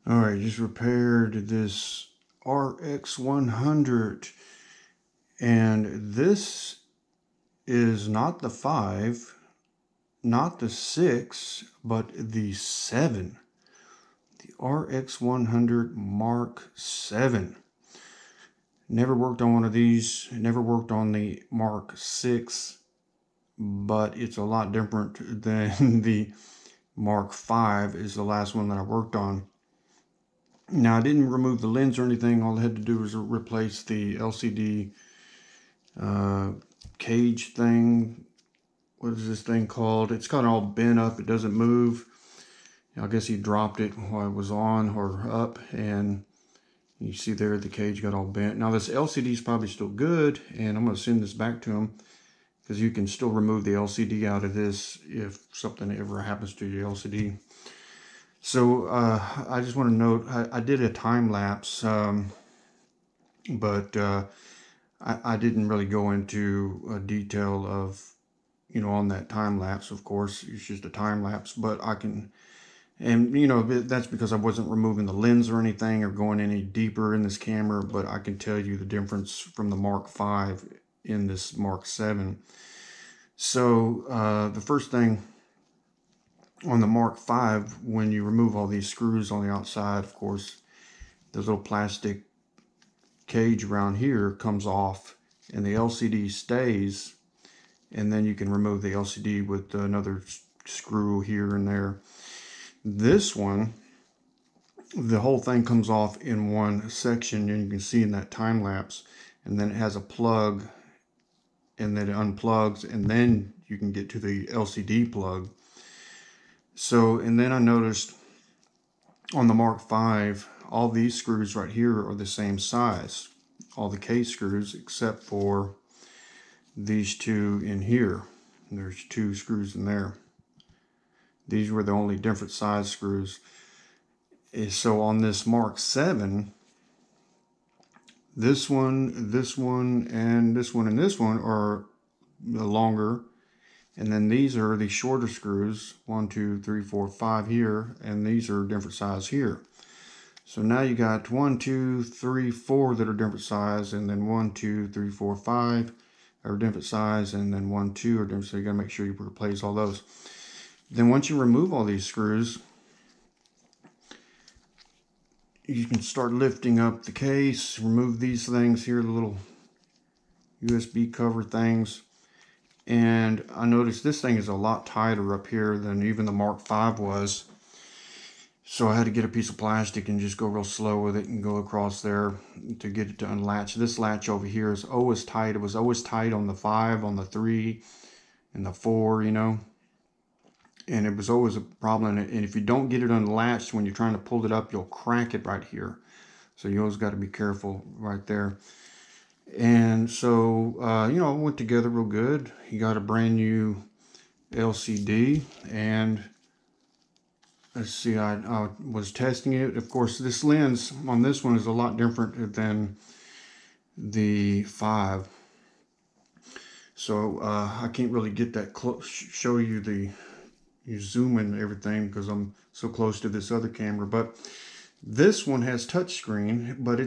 All right, just repaired this RX100, and this is not the 5, not the 6, but the 7. The RX100 Mark 7. Never worked on one of these, never worked on the Mark 6, but it's a lot different than the Mark 5 is the last one that I worked on. Now, I didn't remove the lens or anything. All I had to do was replace the LCD cage thing. What is this thing called? It's kind of all bent up. It doesn't move. I guess he dropped it while it was on or up, and you see there the cage got all bent. Now this LCD is probably still good, and I'm going to send this back to him because you can still remove the LCD out of this if something ever happens to your LCD. So I just want to note, I did a time lapse, but I didn't really go into a detail of, on that time lapse. Of course, it's just a time lapse, but I can, and that's because I wasn't removing the lens or anything or going any deeper in this camera, but I can tell you the difference from the Mark V in this Mark 7. So the first thing, on the Mark V, when you remove all these screws on the outside, of course, this little plastic cage around here comes off and the LCD stays, and then you can remove the LCD with another screw here and there. This one, the whole thing comes off in one section, and you can see in that time lapse, and then it has a plug, and then it unplugs, and then you can get to the LCD plug. So, and then I noticed on the Mark V, all these screws right here are the same size. All the case screws except for these two in here. There's 2 screws in there. These were the only different size screws. So on this Mark 7, this one, and this one, and this one are the longer. And then these are the shorter screws, 1, 2, 3, 4, 5 here, and these are different size here. So now you got 1, 2, 3, 4 that are different size, and then 1, 2, 3, 4, 5 are different size, and then 1, 2 are different. So you gotta make sure you replace all those. Then once you remove all these screws, you can start lifting up the case, remove these things here, the little USB cover things. And I noticed this thing is a lot tighter up here than even the Mark V was. So I had to get a piece of plastic and just go real slow with it and go across there to get it to unlatch. This latch over here is always tight. It was always tight on the 5, on the 3, and the 4, And it was always a problem. And if you don't get it unlatched when you're trying to pull it up, you'll crack it right here. So you always got to be careful right there. And so, it went together real good. He got a brand new LCD, and let's see, I was testing it. Of course, this lens on this one is a lot different than the 5. So I can't really get that close, show you you zoom in and everything because I'm so close to this other camera. But this one has touchscreen, but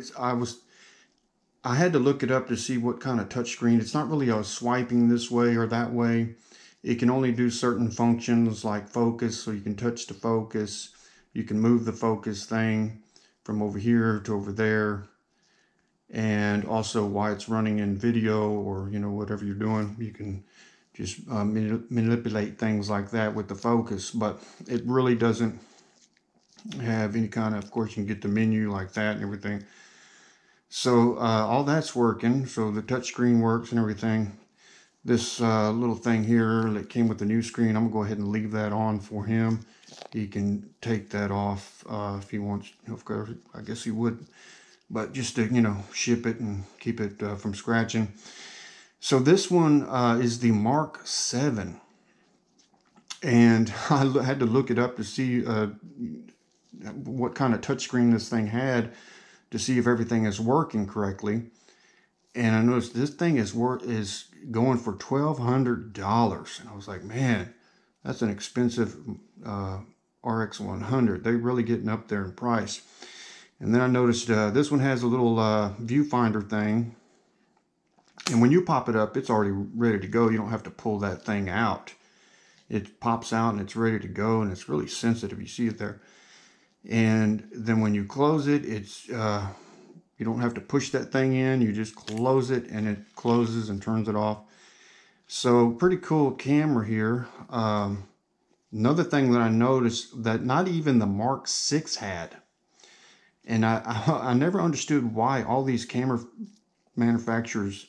I had to look it up to see what kind of touchscreen. It's not really a swiping this way or that way. It can only do certain functions like focus, so you can touch the focus. You can move the focus thing from over here to over there. And also while it's running in video or, whatever you're doing, you can just manipulate things like that with the focus. But it really doesn't have any kind of course, you can get the menu like that and everything. So all that's working. So the touchscreen works and everything. This little thing here that came with the new screen, I'm gonna go ahead and leave that on for him. He can take that off if he wants. Of course, I guess he would, but just to ship it and keep it from scratching. So this one is the Mark 7, and I had to look it up to see what kind of touchscreen this thing had, to see if everything is working correctly. And I noticed this thing is going for $1,200, and I was like, man, that's an expensive RX100. They're really getting up there in price. And then I noticed this one has a little viewfinder thing. And when you pop it up, it's already ready to go. You don't have to pull that thing out. It pops out and it's ready to go, and it's really sensitive. You see it there. And then when you close it, it's you don't have to push that thing in. You just close it and it closes and turns it off. So pretty cool camera here. Another thing that I noticed that not even the Mark VI had. And I never understood why all these camera manufacturers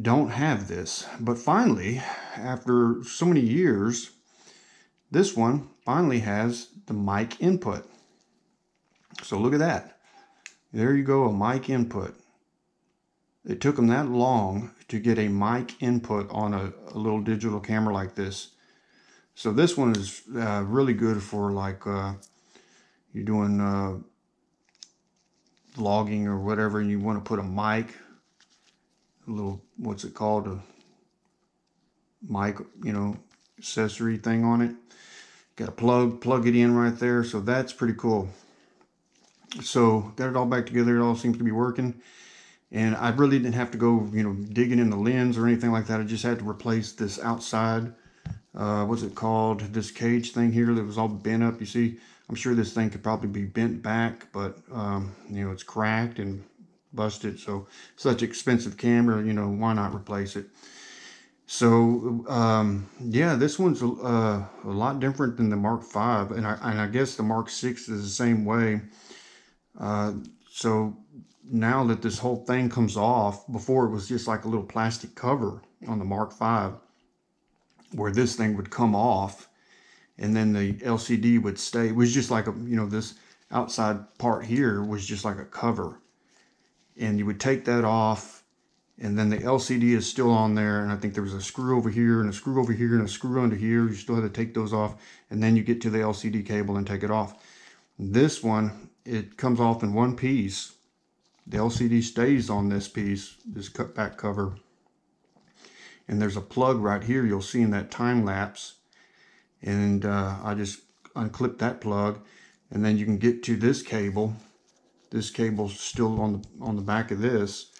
don't have this. But finally, after so many years, this one finally has the mic input. So look at that. There you go, a mic input. It took them that long to get a mic input on a little digital camera like this. So this one is really good for like you're doing vlogging or whatever, and you want to put a mic, a little, what's it called, a mic, you know, accessory thing on it. Got a plug it in right there. So that's pretty cool. So got it all back together. It all seems to be working. And I really didn't have to go, you know, digging in the lens or anything like that. I just had to replace this outside, what's it called, this cage thing here that was all bent up. You see, I'm sure this thing could probably be bent back, but, you know, it's cracked and busted. So such an expensive camera, you know, why not replace it? So, yeah, this one's a lot different than the Mark V. And I guess the Mark VI is the same way. So now that this whole thing comes off, before it was just like a little plastic cover on the Mark V, where this thing would come off and then the LCD would stay. It was just like a, you know, this outside part here was just like a cover, and you would take that off, and then the LCD is still on there, and I think there was a screw over here and a screw over here and a screw under here. You still had to take those off, and then you get to the LCD cable and take it off. This one, it comes off in one piece. The LCD stays on this piece, this cut back cover. And there's a plug right here you'll see in that time lapse. And I just unclip that plug, and then you can get to this cable. This cable's still on the back of this,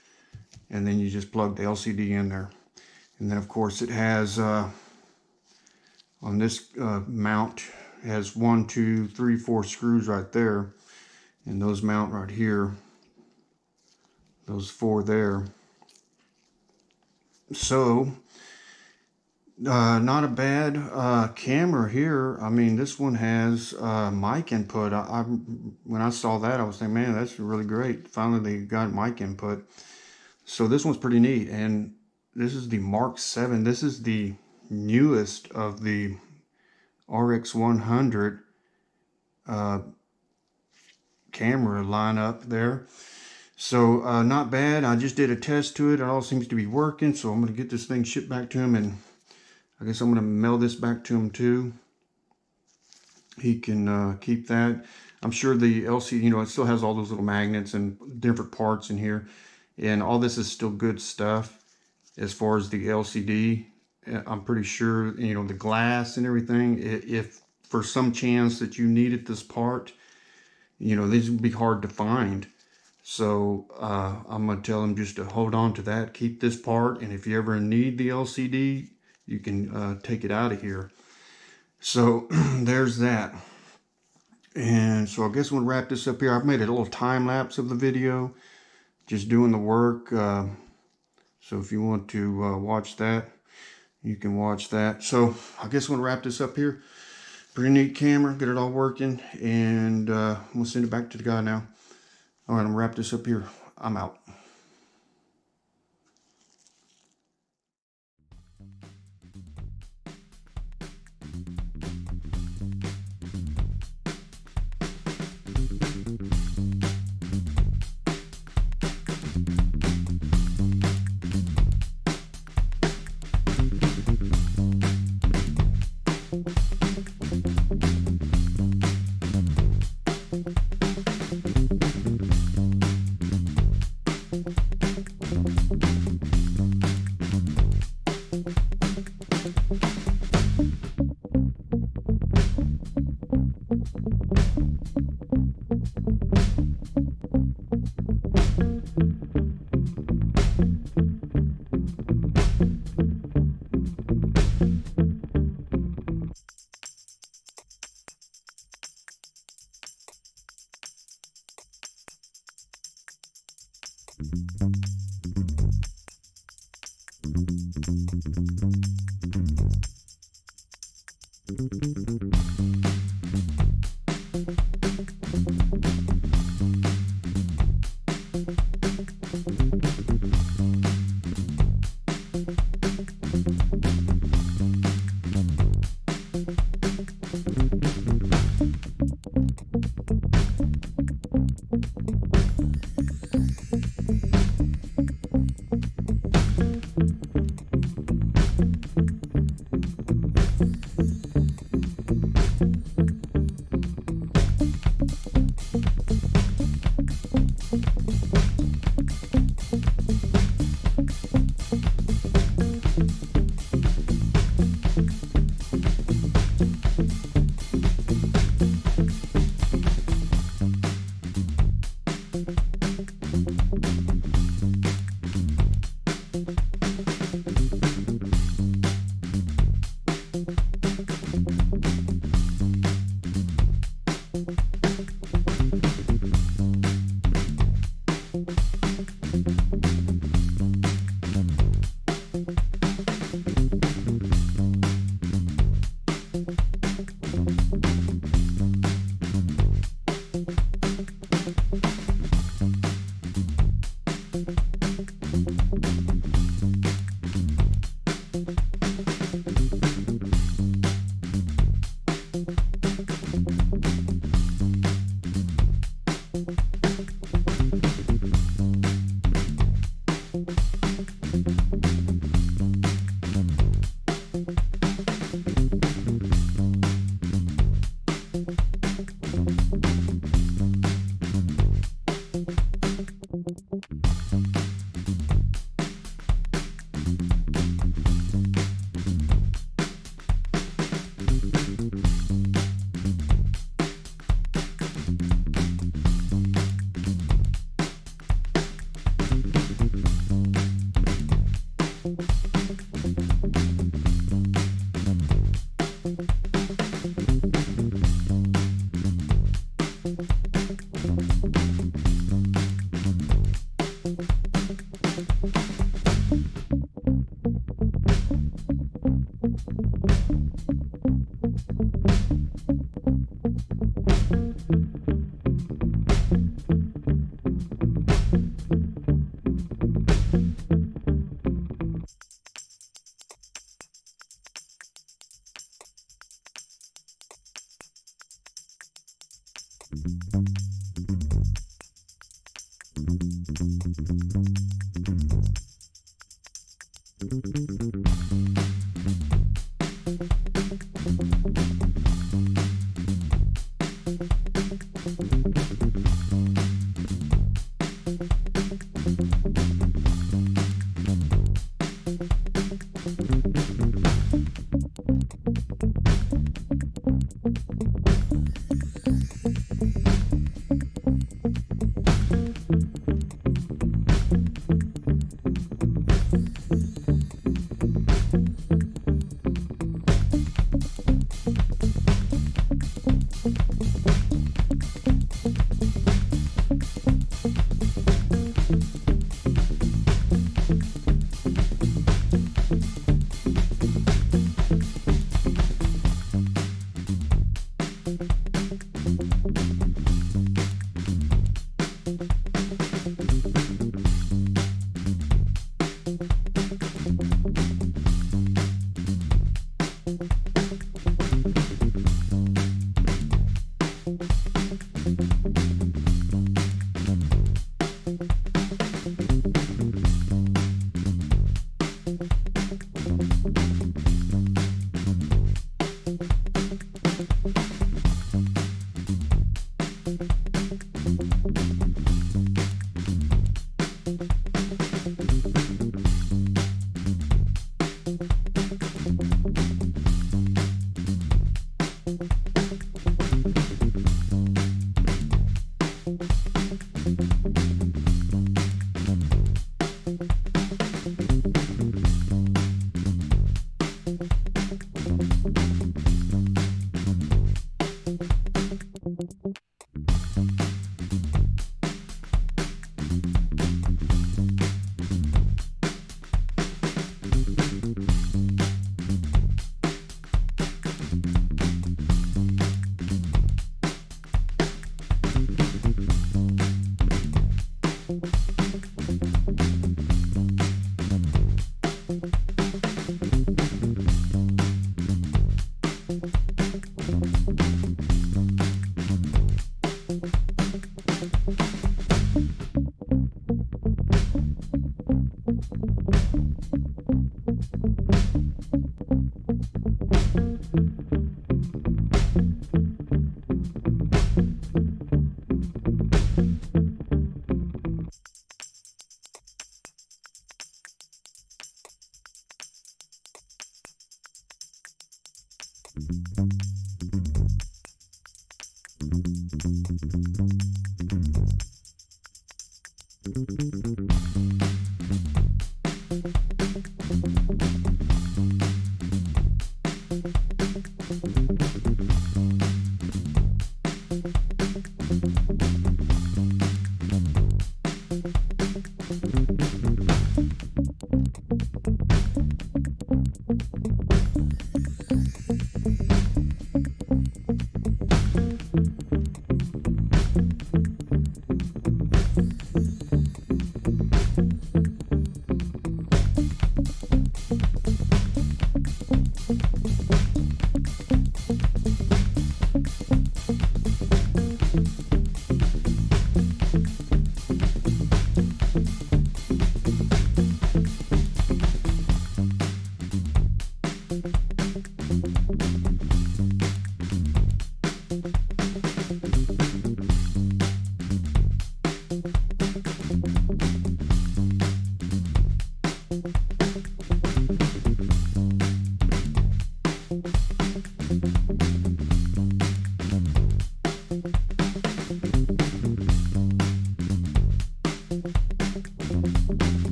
and then you just plug the LCD in there. And then of course it has on this mount, it has 1, 2, 3, 4 screws right there, and those mount right here, those 4 there. So not a bad camera here. I mean, this one has mic input. When I saw that, I was thinking, man, that's really great. Finally they got mic input. So this one's pretty neat. And this is the Mark VII. This is the newest of the RX100 camera lineup there. So not bad. I just did a test to it. It all seems to be working. So I'm going to get this thing shipped back to him, and I guess I'm going to mail this back to him too. He can keep that. I'm sure the LCD, you know, it still has all those little magnets and different parts in here. And all this is still good stuff as far as the LCD. I'm pretty sure, you know, the glass and everything, if for some chance that you needed this part, you know, these would be hard to find. So I'm going to tell him just to hold on to that, keep this part, and if you ever need the LCD, you can take it out of here. So there's that. And so I guess we'll wrap this up here. I've made a little time lapse of the video, just doing the work. So if you want to watch that, you can watch that. So I guess we'll wrap this up here. Pretty neat camera, get it all working, and we'll send it back to the guy now. All right, I'm gonna wrap this up here. I'm out.